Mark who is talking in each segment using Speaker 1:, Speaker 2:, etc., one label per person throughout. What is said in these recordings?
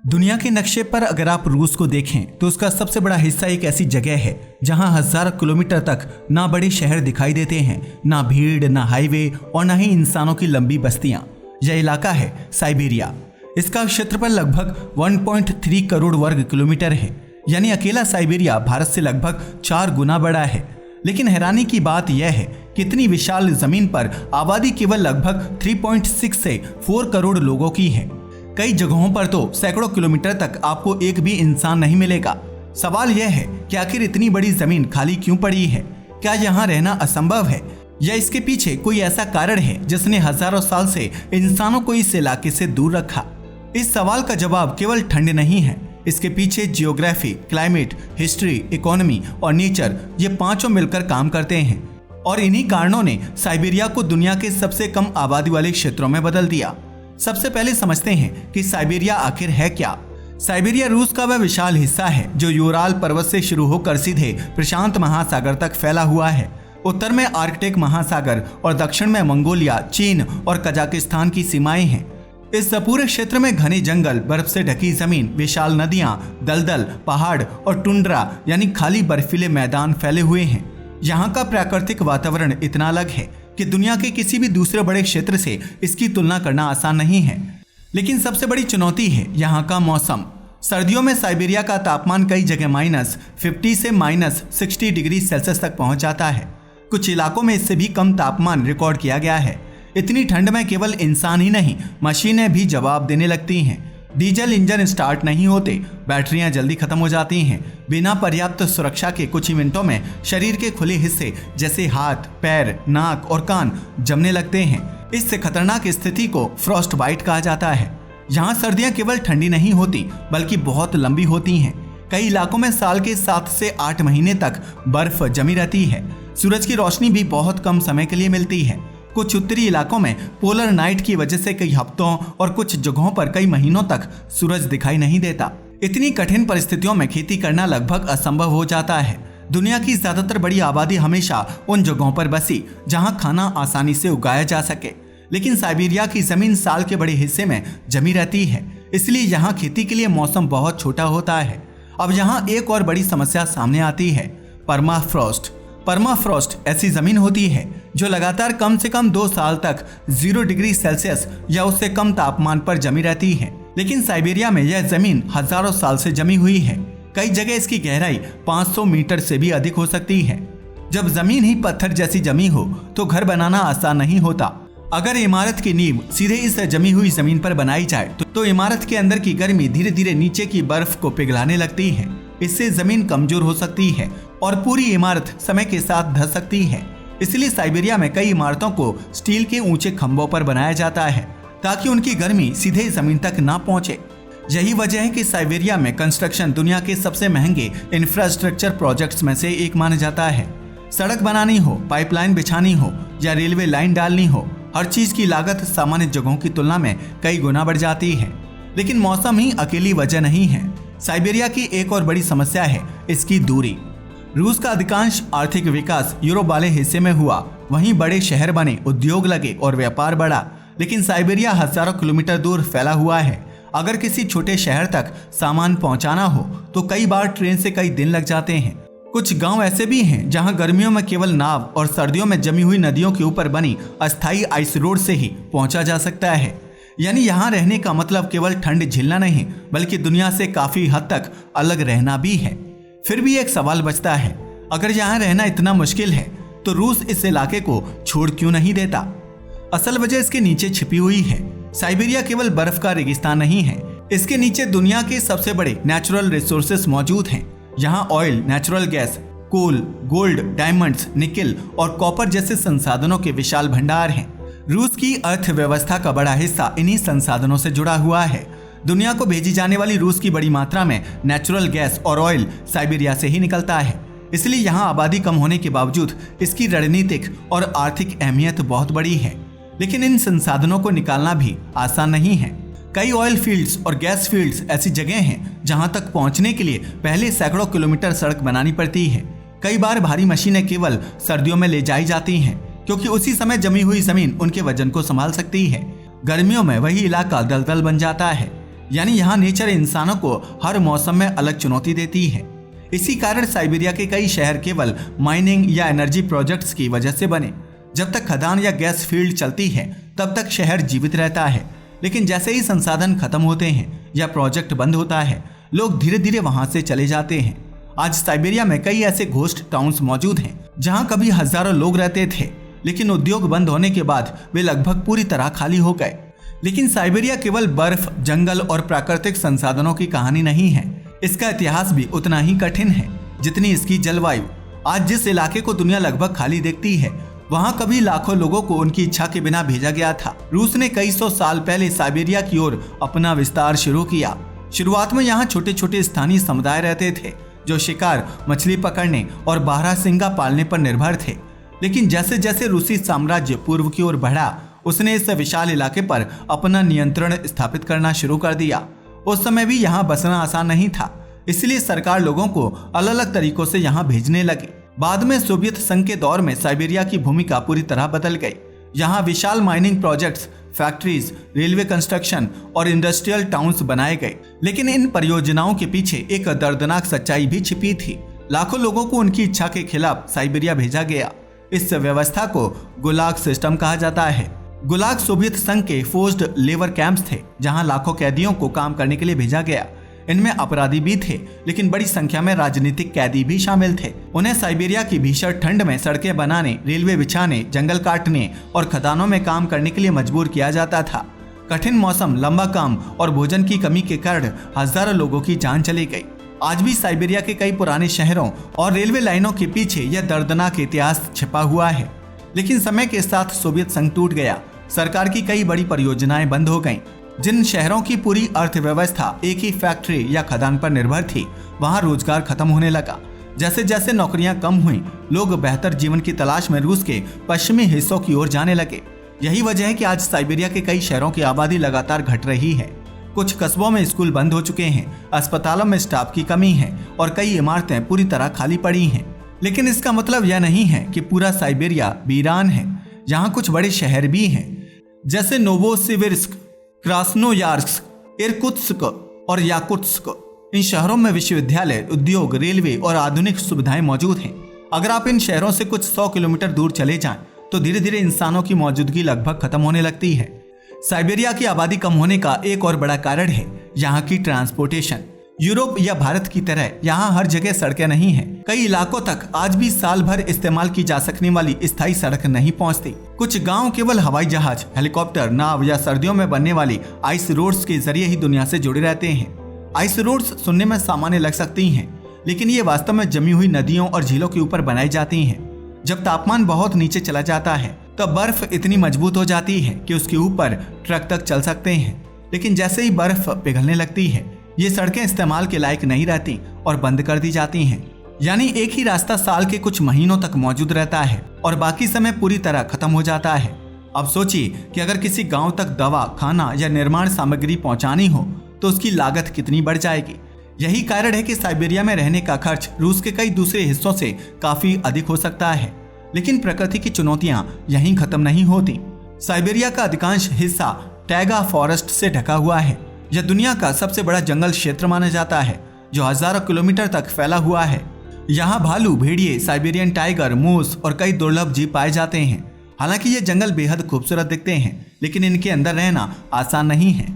Speaker 1: दुनिया के नक्शे पर अगर आप रूस को देखें तो उसका सबसे बड़ा हिस्सा एक ऐसी जगह है जहां हजारों किलोमीटर तक ना बड़े शहर दिखाई देते हैं, ना भीड़, ना हाईवे और ना ही इंसानों की लंबी बस्तियां। यह इलाका है साइबेरिया। इसका क्षेत्रफल लगभग 1.3 करोड़ वर्ग किलोमीटर है, यानी अकेला साइबेरिया भारत से लगभग 4 गुना बड़ा है। लेकिन हैरानी की बात यह है कि इतनी विशाल जमीन पर आबादी केवल लगभग 3.6 से 4 करोड़ लोगों की है। कई जगहों पर तो सैकड़ों किलोमीटर तक आपको एक भी इंसान नहीं मिलेगा। सवाल यह है कि आखिर इतनी बड़ी जमीन खाली क्यों पड़ी है? क्या यहाँ रहना असंभव है या इसके पीछे कोई ऐसा कारण है जिसने हजारों साल से इंसानों को इस इलाके से दूर रखा? इस सवाल का जवाब केवल ठंड नहीं है। इसके पीछे जियोग्राफी, क्लाइमेट, हिस्ट्री, इकोनॉमी और नेचर, ये पांचों मिलकर काम करते हैं और इन्हीं कारणों ने साइबेरिया को दुनिया के सबसे कम आबादी वाले क्षेत्रों में बदल दिया। सबसे पहले समझते हैं कि साइबेरिया आखिर है क्या। साइबेरिया रूस का वह विशाल हिस्सा है जो यूराल पर्वत से शुरू होकर सीधे प्रशांत महासागर तक फैला हुआ है। उत्तर में आर्कटिक महासागर और दक्षिण में मंगोलिया, चीन और कजाकिस्तान की सीमाएं हैं। इस पूरे क्षेत्र में घने जंगल, बर्फ से ढकी जमीन, विशाल नदियां, दलदल, पहाड़ और टुंड्रा यानी खाली बर्फीले मैदान फैले हुए हैं। यहाँ का प्राकृतिक वातावरण इतना अलग है कि दुनिया के किसी भी दूसरे बड़े क्षेत्र से इसकी तुलना करना आसान नहीं है। लेकिन सबसे बड़ी चुनौती है यहाँ का मौसम। सर्दियों में साइबेरिया का तापमान कई जगह -50 से -60 डिग्री सेल्सियस तक पहुँच जाता है। कुछ इलाकों में इससे भी कम तापमान रिकॉर्ड किया गया है। इतनी ठंड में केवल इंसान ही नहीं, मशीनें भी जवाब देने लगती हैं। डीजल इंजन स्टार्ट नहीं होते, बैटरियां जल्दी खत्म हो जाती हैं। बिना पर्याप्त सुरक्षा के कुछ ही मिनटों में शरीर के खुले हिस्से जैसे हाथ, पैर, नाक और कान जमने लगते हैं। इस खतरनाक स्थिति को फ्रॉस्ट बाइट कहा जाता है। यहाँ सर्दियां केवल ठंडी नहीं होती बल्कि बहुत लंबी होती हैं। कई इलाकों में साल के 7 से 8 महीने तक बर्फ जमी रहती है। सूरज की रोशनी भी बहुत कम समय के लिए मिलती है। कुछ उत्तरी इलाकों में पोलर नाइट की वजह से कई हफ्तों और कुछ जगहों पर कई महीनों तक सूरज दिखाई नहीं देता। इतनी कठिन परिस्थितियों में खेती करना लगभग असंभव हो जाता है। दुनिया की ज्यादातर बड़ी आबादी हमेशा उन जगहों पर बसी जहां खाना आसानी से उगाया जा सके। लेकिन साइबेरिया की जमीन साल के बड़े हिस्से में जमी रहती है, इसलिए यहाँ खेती के लिए मौसम बहुत छोटा होता है। अब यहाँ एक और बड़ी समस्या सामने आती है, परमाफ्रॉस्ट। परमाफ्रॉस्ट ऐसी जमीन होती है जो लगातार कम से कम 2 साल तक 0 डिग्री सेल्सियस या उससे कम तापमान पर जमी रहती है। लेकिन साइबेरिया में यह जमीन हजारों साल से जमी हुई है। कई जगह इसकी गहराई 500 मीटर से भी अधिक हो सकती है। जब जमीन ही पत्थर जैसी जमी हो तो घर बनाना आसान नहीं होता। अगर इमारत की नींव सीधे इस जमी हुई जमीन पर बनाई जाए तो इमारत के अंदर की गर्मी धीरे धीरे नीचे की बर्फ को पिघलाने लगती है। इससे जमीन कमजोर हो सकती है और पूरी इमारत समय के साथ धंस सकती है। इसलिए साइबेरिया में कई इमारतों को स्टील के ऊंचे खंभों पर बनाया जाता है ताकि उनकी गर्मी सीधे जमीन तक ना पहुंचे। यही वजह है कि साइबेरिया में कंस्ट्रक्शन दुनिया के सबसे महंगे इंफ्रास्ट्रक्चर प्रोजेक्ट्स में से एक माना जाता है। सड़क बनानी हो, पाइपलाइन बिछानी हो या रेलवे लाइन डालनी हो, हर चीज की लागत सामान्य जगहों की तुलना में कई गुना बढ़ जाती है। लेकिन मौसम ही अकेली वजह नहीं है। साइबेरिया की एक और बड़ी समस्या है इसकी दूरी। रूस का अधिकांश आर्थिक विकास यूरोप वाले हिस्से में हुआ, वहीं बड़े शहर बने, उद्योग लगे और व्यापार बढ़ा। लेकिन साइबेरिया हजारों किलोमीटर दूर फैला हुआ है। अगर किसी छोटे शहर तक सामान पहुंचाना हो तो कई बार ट्रेन से कई दिन लग जाते हैं। कुछ गांव ऐसे भी हैं जहां गर्मियों में केवल नाव और सर्दियों में जमी हुई नदियों के ऊपर बनी अस्थायी आइस रोड से ही पहुंचा जा सकता है। यानी यहाँ रहने का मतलब केवल ठंड झेलना नहीं बल्कि दुनिया से काफी हद तक अलग रहना भी है। फिर भी एक सवाल बचता है, अगर यहाँ रहना इतना मुश्किल है तो रूस इस इलाके को छोड़ क्यों नहीं देता? असल वजह इसके नीचे छिपी हुई है। साइबेरिया केवल बर्फ का रेगिस्तान नहीं है, इसके नीचे दुनिया के सबसे बड़े नेचुरल रिसोर्सेस मौजूद हैं। यहाँ ऑयल, नेचुरल गैस, कोल, गोल्ड, डायमंड्स, निकेल और कॉपर जैसे संसाधनों के विशाल भंडार हैं। रूस की अर्थव्यवस्था का बड़ा हिस्सा इन्हीं संसाधनों से जुड़ा हुआ है। दुनिया को भेजी जाने वाली रूस की बड़ी मात्रा में नेचुरल गैस और ऑयल साइबेरिया से ही निकलता है। इसलिए यहाँ आबादी कम होने के बावजूद इसकी रणनीतिक और आर्थिक अहमियत बहुत बड़ी है। लेकिन इन संसाधनों को निकालना भी आसान नहीं है। कई ऑयल फील्ड्स और गैस फील्ड्स ऐसी जगह हैं जहां तक पहुंचने के लिए पहले सैकड़ों किलोमीटर सड़क बनानी पड़ती है। कई बार भारी मशीनें केवल सर्दियों में ले जाई जाती हैं क्योंकि उसी समय जमी हुई जमीन उनके वजन को संभाल सकती है। गर्मियों में वही इलाका दलदल बन जाता है। यानी यहाँ नेचर इंसानों को हर मौसम में अलग चुनौती देती है। इसी कारण साइबेरिया के कई शहर केवल माइनिंग या एनर्जी प्रोजेक्ट्स की वजह से बने। जब तक खदान या गैस फील्ड चलती है तब तक शहर जीवित रहता है, लेकिन जैसे ही संसाधन खत्म होते हैं या प्रोजेक्ट बंद होता है, लोग धीरे धीरे वहां से चले जाते हैं। आज साइबेरिया में कई ऐसे घोस्ट टाउन्स मौजूद हैं जहां कभी हजारों लोग रहते थे, लेकिन उद्योग बंद होने के बाद वे लगभग पूरी तरह खाली हो गए। लेकिन साइबेरिया केवल बर्फ, जंगल और प्राकृतिक संसाधनों की कहानी नहीं है, इसका इतिहास भी उतना ही कठिन है जितनी इसकी जलवायु। आज जिस इलाके को दुनिया लगभग खाली देखती है, वहां कभी लाखों लोगों को उनकी इच्छा के बिना भेजा गया था। रूस ने कई सौ साल पहले साइबेरिया की ओर अपना विस्तार शुरू किया। शुरुआत में यहाँ छोटे छोटे स्थानीय समुदाय रहते थे जो शिकार, मछली पकड़ने और बारहसिंगा पालने पर निर्भर थे। लेकिन जैसे जैसे रूसी साम्राज्य पूर्व की ओर बढ़ा, उसने इस विशाल इलाके पर अपना नियंत्रण स्थापित करना शुरू कर दिया। उस समय भी यहाँ बसना आसान नहीं था, इसलिए सरकार लोगों को अलग अलग तरीकों से यहाँ भेजने लगी। बाद में सोवियत संघ के दौर में साइबेरिया की भूमिका पूरी तरह बदल गई। यहाँ विशाल mining projects, factories, railway construction और इंडस्ट्रियल टाउन्स बनाए गए। लेकिन इन परियोजनाओं के पीछे एक दर्दनाक सच्चाई भी छिपी थी। लाखों लोगों को उनकी इच्छा के खिलाफ साइबेरिया भेजा गया। इस व्यवस्था को गुलाग सिस्टम कहा जाता है। गुलाग सोवियत संघ के फोर्स्ड लेबर कैंप्स थे जहां लाखों कैदियों को काम करने के लिए भेजा गया। इनमें अपराधी भी थे, लेकिन बड़ी संख्या में राजनीतिक कैदी भी शामिल थे। उन्हें साइबेरिया की भीषण ठंड में सड़कें बनाने, रेलवे बिछाने, जंगल काटने और खदानों में काम करने के लिए मजबूर किया जाता था। कठिन मौसम, लंबा काम और भोजन की कमी के कारण हजारों लोगों की जान चली गई। आज भी साइबेरिया के कई पुराने शहरों और रेलवे लाइनों के पीछे यह दर्दनाक इतिहास छिपा हुआ है। लेकिन समय के साथ सोवियत संघ टूट गया, सरकार की कई बड़ी परियोजनाएं बंद हो गईं। जिन शहरों की पूरी अर्थव्यवस्था एक ही फैक्ट्री या खदान पर निर्भर थी, वहां रोजगार खत्म होने लगा। जैसे जैसे नौकरियां कम हुई, लोग बेहतर जीवन की तलाश में रूस के पश्चिमी हिस्सों की ओर जाने लगे। यही वजह है कि आज साइबेरिया के कई शहरों की आबादी लगातार घट रही है। कुछ कस्बों में स्कूल बंद हो चुके हैं, अस्पतालों में स्टाफ की कमी है और कई इमारतें पूरी तरह खाली पड़ी हैं। लेकिन इसका मतलब यह नहीं है कि पूरा साइबेरिया वीरान है। यहाँ कुछ बड़े शहर भी हैं, जैसे नोवोसिविर्स्क, क्रास्नोयार्स्क, इरकुत्स्क और याकुत्स्क। इन शहरों में विश्वविद्यालय, उद्योग, रेलवे और आधुनिक सुविधाएं मौजूद हैं। अगर आप इन शहरों से कुछ 100 किलोमीटर दूर चले जाएं, तो धीरे धीरे इंसानों की मौजूदगी लगभग खत्म होने लगती है। साइबेरिया की आबादी कम होने का एक और बड़ा कारण है यहाँ की ट्रांसपोर्टेशन। यूरोप या भारत की तरह यहाँ हर जगह सड़कें नहीं हैं। कई इलाकों तक आज भी साल भर इस्तेमाल की जा सकने वाली स्थायी सड़क नहीं पहुँचती। कुछ गांव केवल हवाई जहाज, हेलीकॉप्टर, नाव या सर्दियों में बनने वाली आइस रोड्स के जरिए ही दुनिया से जुड़े रहते हैं। आइस रोड्स सुनने में सामान्य लग सकती हैं, लेकिन ये वास्तव में जमी हुई नदियों और झीलों के ऊपर बनाई जाती हैं। जब तापमान बहुत नीचे चला जाता है, तब बर्फ इतनी मजबूत हो जाती है कि उसके ऊपर ट्रक तक चल सकते हैं। लेकिन जैसे ही बर्फ पिघलने लगती है, ये सड़कें इस्तेमाल के लायक नहीं रहती और बंद कर दी जाती हैं। यानी एक ही रास्ता साल के कुछ महीनों तक मौजूद रहता है और बाकी समय पूरी तरह खत्म हो जाता है। अब सोचिए कि अगर किसी गांव तक दवा, खाना या निर्माण सामग्री पहुंचानी हो तो उसकी लागत कितनी बढ़ जाएगी। यही कारण है कि साइबेरिया में रहने का खर्च रूस के कई दूसरे हिस्सों से काफी अधिक हो सकता है। लेकिन प्रकृति की चुनौतियां यहीं खत्म नहीं होती। साइबेरिया का अधिकांश हिस्सा टैगा फॉरेस्ट से ढका हुआ है। यह दुनिया का सबसे बड़ा जंगल क्षेत्र माना जाता है, जो हजारों किलोमीटर तक फैला हुआ है। यहाँ भालू, भेड़िए, साइबेरियन टाइगर, मूस और कई दुर्लभ जीव पाए जाते हैं। हालांकि ये जंगल बेहद खूबसूरत दिखते हैं, लेकिन इनके अंदर रहना आसान नहीं है।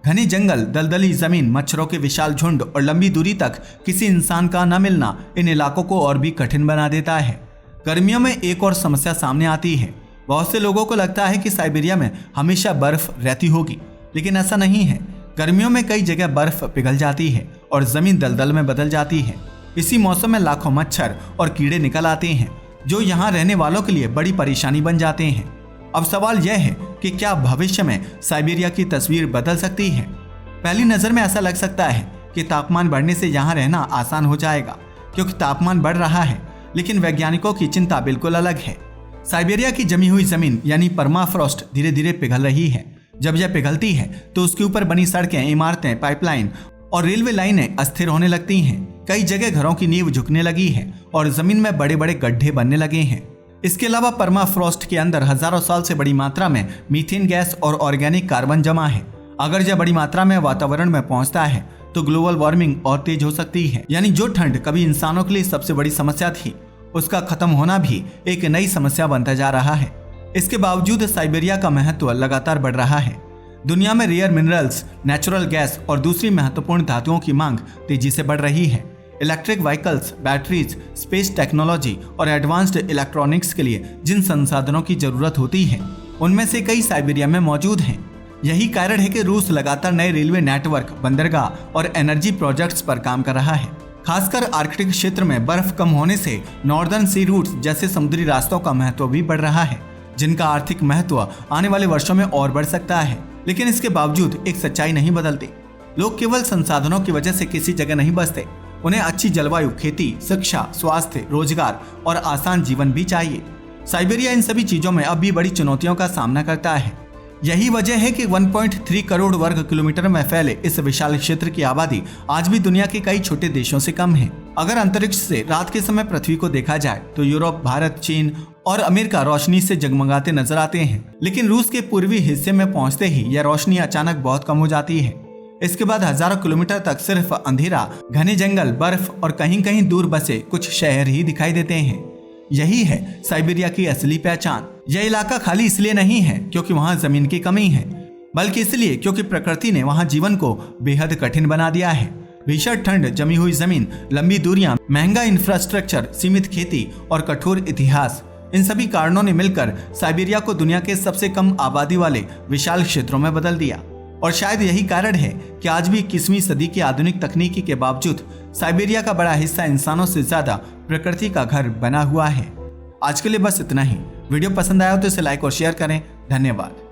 Speaker 1: घने जंगल, दलदली जमीन, मच्छरों के विशाल झुंड और लंबी दूरी तक किसी इंसान का न मिलना इन इलाकों को और भी कठिन बना देता है। गर्मियों में एक और समस्या सामने आती है। बहुत से लोगों को लगता है कि साइबेरिया में हमेशा बर्फ रहती होगी, लेकिन ऐसा नहीं है। गर्मियों में कई जगह बर्फ पिघल जाती है और जमीन दलदल में बदल जाती है। इसी मौसम में लाखों मच्छर और कीड़े निकल आते हैं, जो यहाँ रहने वालों के लिए बड़ी परेशानी बन जाते हैं। अब सवाल यह है कि क्या भविष्य में साइबेरिया की तस्वीर बदल सकती है? पहली नज़र में ऐसा लग सकता है कि तापमान बढ़ने से यहाँ रहना आसान हो जाएगा, क्योंकि तापमान बढ़ रहा है। लेकिन वैज्ञानिकों की चिंता बिल्कुल अलग है। साइबेरिया की जमी हुई जमीन यानी परमाफ्रॉस्ट धीरे धीरे पिघल रही है। जब यह पिघलती है तो उसके ऊपर बनी सड़कें, इमारतें, पाइपलाइन और रेलवे लाइनें अस्थिर होने लगती हैं। कई जगह घरों की नींव झुकने लगी है और जमीन में बड़े बड़े गड्ढे बनने लगे हैं। इसके अलावा परमाफ्रॉस्ट के अंदर हजारों साल से बड़ी मात्रा में मीथेन गैस और ऑर्गेनिक कार्बन जमा है। अगर यह बड़ी मात्रा में वातावरण में पहुंचता है तो ग्लोबल वार्मिंग और तेज हो सकती है। यानी जो ठंड कभी इंसानों के लिए सबसे बड़ी समस्या थी, उसका खत्म होना भी एक नई समस्या बनता जा रहा है। इसके बावजूद साइबेरिया का महत्व लगातार बढ़ रहा है। दुनिया में रेयर मिनरल्स, नेचुरल गैस और दूसरी महत्वपूर्ण धातुओं की मांग तेजी से बढ़ रही है। Electric vehicles, batteries, space technology और एडवांस्ड इलेक्ट्रॉनिक्स के लिए जिन संसाधनों की जरूरत होती है, उनमें से कई साइबेरिया में मौजूद हैं। यही कारण है कि रूस लगातार नए रेलवे नेटवर्क, बंदरगाह और एनर्जी प्रोजेक्ट्स पर काम कर रहा है। खासकर आर्कटिक क्षेत्र में बर्फ कम होने से नॉर्दर्न सी रूट्स जैसे समुद्री रास्तों का महत्व भी बढ़ रहा है, जिनका आर्थिक महत्व आने वाले वर्षों में और बढ़ सकता है। लेकिन इसके बावजूद एक सच्चाई नहीं बदलती। लोग केवल संसाधनों की वजह से किसी जगह नहीं बसते। उन्हें अच्छी जलवायु, खेती, शिक्षा, स्वास्थ्य, रोजगार और आसान जीवन भी चाहिए। साइबेरिया इन सभी चीजों में अब भी बड़ी चुनौतियों का सामना करता है। यही वजह है कि 1.3 करोड़ वर्ग किलोमीटर में फैले इस विशाल क्षेत्र की आबादी आज भी दुनिया के कई छोटे देशों से कम है। अगर अंतरिक्ष से रात के समय पृथ्वी को देखा जाए तो यूरोप, भारत, चीन और अमेरिका रोशनी से जगमगाते नजर आते हैं। लेकिन रूस के पूर्वी हिस्से में पहुंचते ही यह रोशनी अचानक बहुत कम हो जाती है। इसके बाद हजारों किलोमीटर तक सिर्फ अंधेरा, घने जंगल, बर्फ और कहीं कहीं दूर बसे कुछ शहर ही दिखाई देते हैं। यही है साइबेरिया की असली पहचान। यह इलाका खाली इसलिए नहीं है क्योंकि वहाँ जमीन की कमी है, बल्कि इसलिए क्योंकि प्रकृति ने वहाँ जीवन को बेहद कठिन बना दिया है। भीषण ठंड, जमी हुई जमीन, लंबी दूरियां, महंगा इंफ्रास्ट्रक्चर, सीमित खेती और कठोर इतिहास, इन सभी कारणों ने मिलकर साइबेरिया को दुनिया के सबसे कम आबादी वाले विशाल क्षेत्रों में बदल दिया। और शायद यही कारण है कि आज भी 21वीं सदी की आधुनिक तकनीकी के बावजूद साइबेरिया का बड़ा हिस्सा इंसानों से ज्यादा प्रकृति का घर बना हुआ है। आज के लिए बस इतना ही। वीडियो पसंद आया हो तो इसे लाइक और शेयर करें। धन्यवाद।